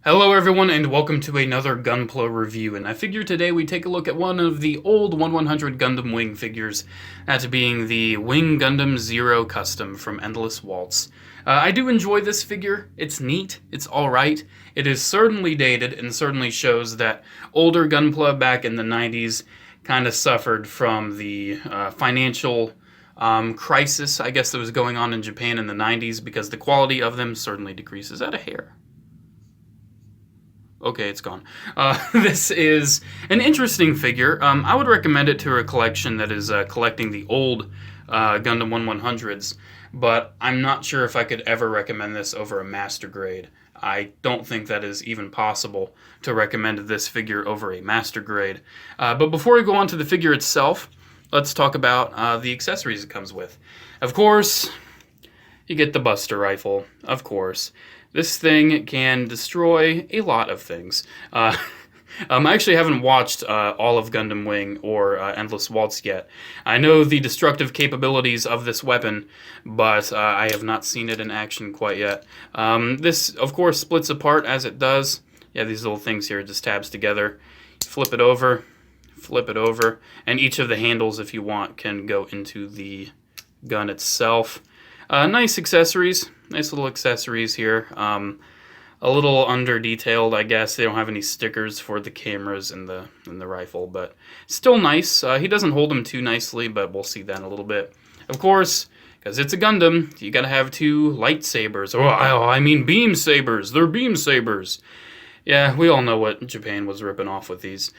Hello everyone and welcome to another Gunpla review, and I figured today we take a look at one of the old 1/100 Gundam Wing figures, that being the Wing Gundam Zero Custom from Endless Waltz. I do enjoy this figure. It's neat, it's alright. It is certainly dated and certainly shows that older Gunpla back in the 90s kind of suffered from the financial crisis, I guess, that was going on in Japan in the 90s, because the quality of them certainly decreases at a hair. Okay, it's gone. This is an interesting figure. I would recommend it to a collection that is collecting the old Gundam 1/100s, but I'm not sure if I could ever recommend this over a master grade. I don't think that is even possible to recommend this figure over a master grade. But before we go on to the figure itself, let's talk about the accessories it comes with. Of course, you get the Buster Rifle, of course. This thing can destroy a lot of things. I actually haven't watched all of Gundam Wing or Endless Waltz yet. I know the destructive capabilities of this weapon, but I have not seen it in action quite yet. This, of course, splits apart as it does. Yeah, these little things here just tabs together. Flip it over, and each of the handles, if you want, can go into the gun itself. Nice accessories, nice little accessories here. A little under detailed, I guess. They don't have any stickers for the cameras in the rifle, but still nice. He doesn't hold them too nicely, but we'll see that in a little bit. Of course, because it's a Gundam, you gotta have two lightsabers. Oh, I mean beam sabers. They're beam sabers. Yeah, we all know what Japan was ripping off with these.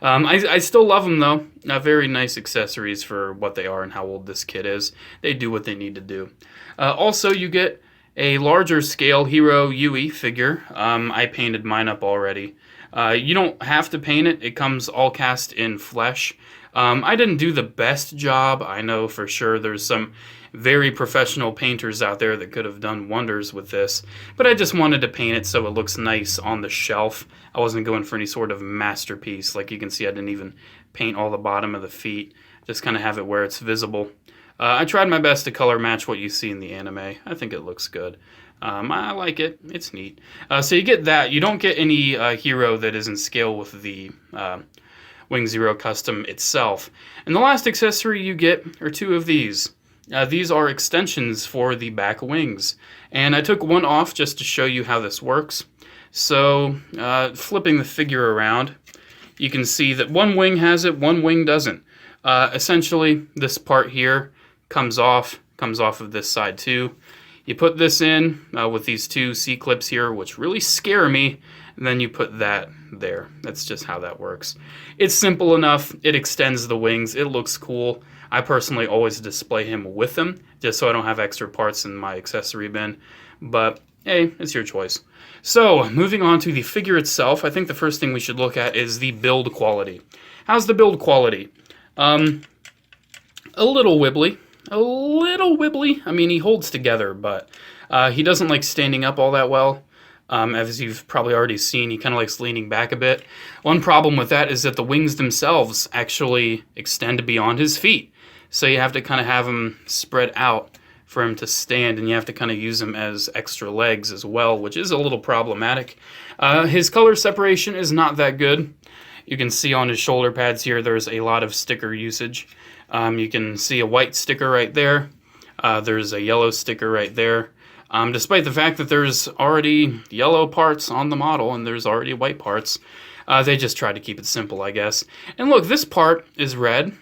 I still love them, though. Very nice accessories for what they are and how old this kit is. They do what they need to do. Also, you get a larger scale Hero Yui figure. I painted mine up already. You don't have to paint it. It comes all cast in flesh. I didn't do the best job. I know for sure there's some very professional painters out there that could have done wonders with this, but I just wanted to paint it so it looks nice on the shelf. I wasn't going for any sort of masterpiece. Like you can see, I didn't even paint all the bottom of the feet, just kind of have it where it's visible. I tried my best to color match what you see in the anime. I think it looks good. I like it. It's neat. So you get that. You don't get any hero that is in scale with the Wing Zero Custom itself. And the last accessory you get are two of these. These are extensions for the back wings, and I took one off just to show you how this works. So, flipping the figure around, you can see that one wing has it, one wing doesn't. Essentially, this part here comes off of this side too. You put this in with these two C-clips here, which really scare me, and then you put that there. That's just how that works. It's simple enough. It extends the wings. It looks cool. I personally always display him with them, just so I don't have extra parts in my accessory bin. But, hey, it's your choice. So, moving on to the figure itself, I think the first thing we should look at is the build quality. How's the build quality? A little wibbly. A little wibbly. I mean, he holds together, but he doesn't like standing up all that well. As you've probably already seen, he kind of likes leaning back a bit. One problem with that is that the wings themselves actually extend beyond his feet. So you have to kind of have him spread out for him to stand, and you have to kind of use him as extra legs as well, which is a little problematic. His color separation is not that good. You can see on his shoulder pads here, there's a lot of sticker usage. You can see a white sticker right there. There's a yellow sticker right there. Despite the fact that there's already yellow parts on the model and there's already white parts, they just try to keep it simple, I guess. And look, this part is red.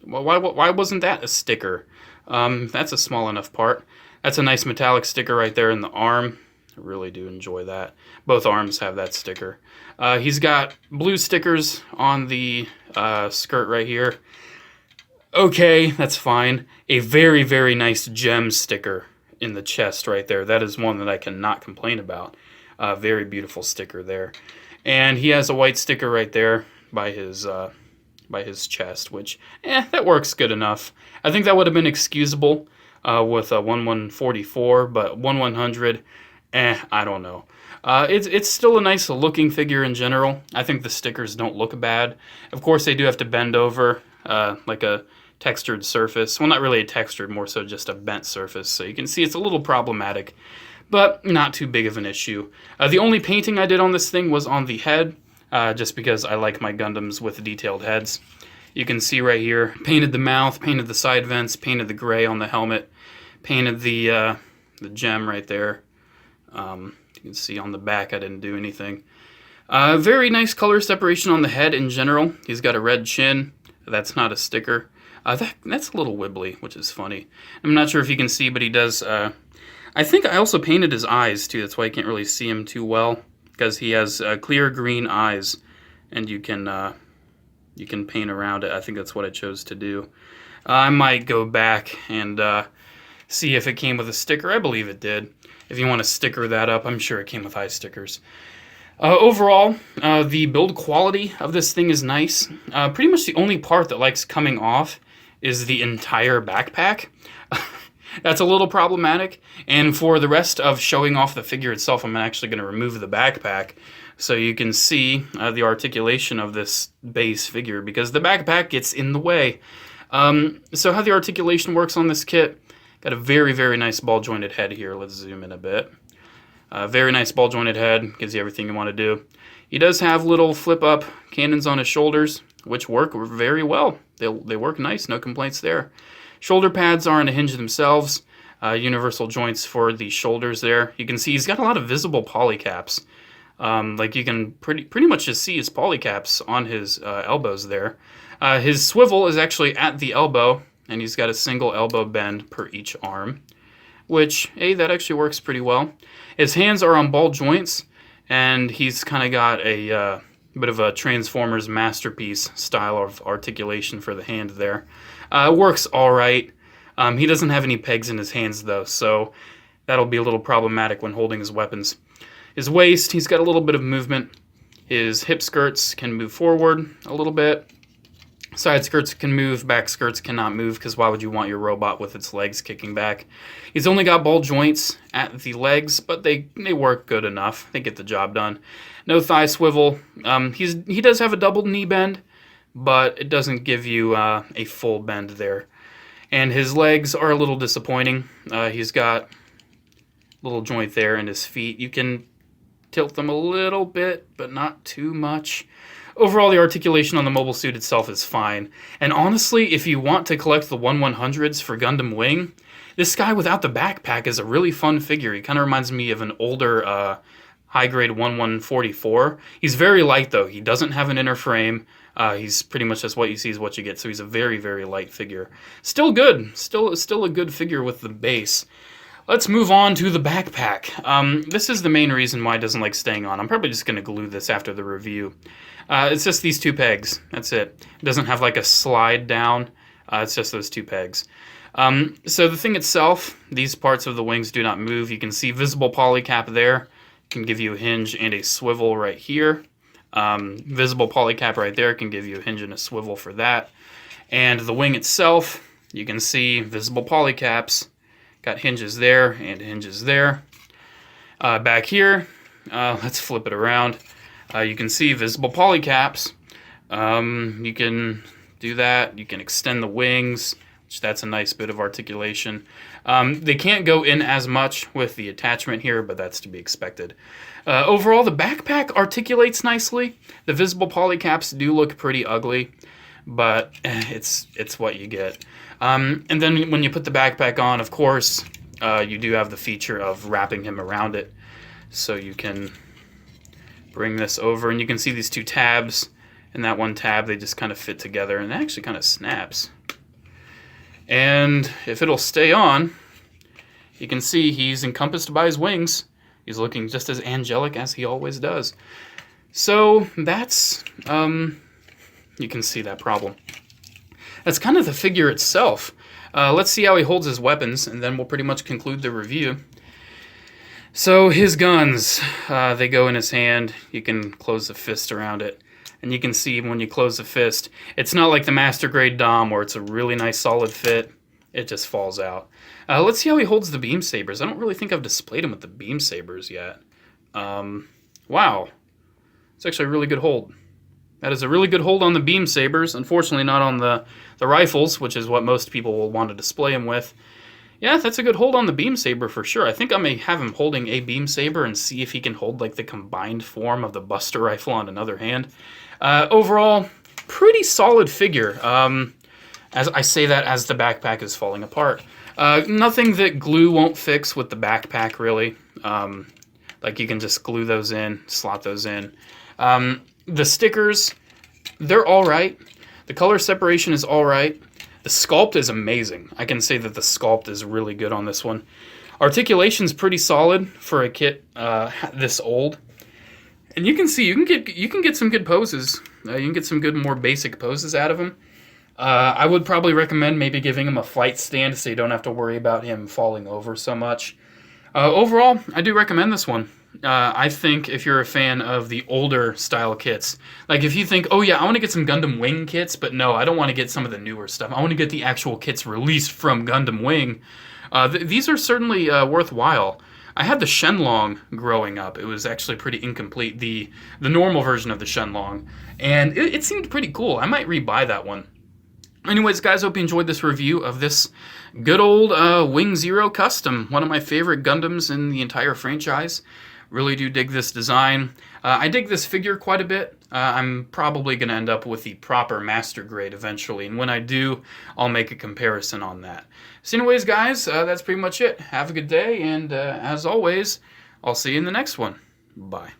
Well, why wasn't that a sticker? That's a small enough part. That's a nice metallic sticker right there in the arm. I really do enjoy that. Both arms have that sticker. He's got blue stickers on the skirt right here. Okay, that's fine. A very, very nice gem sticker in the chest right there. That is one that I cannot complain about. Very beautiful sticker there. And he has a white sticker right there by his chest, which, that works good enough. I think that would have been excusable with a 1144, but 1100, I don't know. It's still a nice looking figure in general. I think the stickers don't look bad. Of course, they do have to bend over like a textured surface. Well, not really a textured, more so just a bent surface. So you can see it's a little problematic. but not too big of an issue. The only painting I did on this thing was on the head, just because I like my Gundams with detailed heads. You can see right here, painted the mouth, painted the side vents, painted the gray on the helmet, painted the gem right there. You can see on the back I didn't do anything. Very nice color separation on the head in general. He's got a red chin. That's not a sticker. That's a little wibbly, which is funny. I'm not sure if you can see, but he does... I think I also painted his eyes, too. That's why you can't really see him too well, because he has clear green eyes, and you can paint around it. I think that's what I chose to do. I might go back and see if it came with a sticker. I believe it did. If you want to sticker that up, I'm sure it came with eye stickers. Overall, the build quality of this thing is nice. Pretty much the only part that likes coming off is the entire backpack. That's a little problematic. And for the rest of showing off the figure itself, I'm actually going to remove the backpack so you can see the articulation of this base figure, because the backpack gets in the way. So how the articulation works on this kit, got a very, very nice ball-jointed head here. Let's zoom in a bit. Very nice ball-jointed head, gives you everything you want to do. He does have little flip-up cannons on his shoulders, which work very well. They work nice, no complaints there. Shoulder pads are on a hinge themselves. Universal joints for the shoulders there. You can see he's got a lot of visible polycaps. Like you can pretty much just see his polycaps on his elbows there. His swivel is actually at the elbow, and he's got a single elbow bend per each arm, which, that actually works pretty well. His hands are on ball joints, and he's kind of got a bit of a Transformers masterpiece style of articulation for the hand there. Works all right. He doesn't have any pegs in his hands, though, so that'll be a little problematic when holding his weapons. His waist, he's got a little bit of movement. His hip skirts can move forward a little bit. Side skirts can move, back skirts cannot move, because why would you want your robot with its legs kicking back? He's only got ball joints at the legs, but they work good enough. They get the job done. No thigh swivel. He does have a double knee bend, but it doesn't give you a full bend there. And his legs are a little disappointing. He's got a little joint there in his feet. You can tilt them a little bit, but not too much. Overall, the articulation on the mobile suit itself is fine. And honestly, if you want to collect the 1/100s for Gundam Wing, this guy without the backpack is a really fun figure. He kind of reminds me of an older high-grade 1144. He's very light, though. He doesn't have an inner frame. He's pretty much just what you see is what you get, so he's a very, very light figure. Still good. Still a good figure with the base. Let's move on to the backpack. This is the main reason why it doesn't like staying on. I'm probably just going to glue this after the review. It's just these two pegs. That's it. It doesn't have like a slide down. It's just those two pegs. So the thing itself, these parts of the wings do not move. You can see visible polycap there. Can give you a hinge and a swivel right here. Visible polycap right there can give you a hinge and a swivel for that. And the wing itself, you can see visible polycaps. Got hinges there and hinges there. Back here, let's flip it around. You can see visible polycaps. You can do that. You can extend the wings, which that's a nice bit of articulation. They can't go in as much with the attachment here, but that's to be expected. Overall, the backpack articulates nicely. The visible polycaps do look pretty ugly, but it's what you get. And then when you put the backpack on, of course, you do have the feature of wrapping him around it. So you can bring this over, and you can see these two tabs. And that one tab, they just kind of fit together, and it actually kind of snaps. And if it'll stay on, you can see he's encompassed by his wings. He's looking just as angelic as he always does. So that's, you can see that problem. That's kind of the figure itself. Let's see how he holds his weapons, and then we'll pretty much conclude the review. So his guns, they go in his hand. You can close the fist around it. And you can see when you close the fist, it's not like the Master Grade Dom where it's a really nice solid fit. It just falls out. Let's see how he holds the beam sabers. I don't really think I've displayed him with the beam sabers yet. Wow. It's actually a really good hold. That is a really good hold on the beam sabers. Unfortunately, not on the rifles, which is what most people will want to display him with. Yeah, that's a good hold on the beam saber for sure. I think I may have him holding a beam saber and see if he can hold like the combined form of the Buster Rifle on another hand. Overall, pretty solid figure. As I say that as the backpack is falling apart. Nothing that glue won't fix with the backpack, really. Like you can just glue those in, slot those in. The stickers, they're all right. The color separation is all right. The sculpt is amazing. I can say that the sculpt is really good on this one. Articulation's pretty solid for a kit this old. And you can see you can get some good poses. You can get some good, more basic poses out of him. I would probably recommend maybe giving him a flight stand so you don't have to worry about him falling over so much. Overall, I do recommend this one. I think if you're a fan of the older style kits, like if you think, oh yeah, I want to get some Gundam Wing kits, but no, I don't want to get some of the newer stuff. I want to get the actual kits released from Gundam Wing. These are certainly worthwhile. I had the Shenlong growing up. It was actually pretty incomplete, the normal version of the Shenlong, and it seemed pretty cool. I might rebuy that one. Anyways, guys, hope you enjoyed this review of this good old Wing Zero Custom, one of my favorite Gundams in the entire franchise. Really do dig this design. I dig this figure quite a bit. I'm probably going to end up with the proper master grade eventually, and when I do, I'll make a comparison on that. So anyways, guys, that's pretty much it. Have a good day, and as always, I'll see you in the next one. Bye.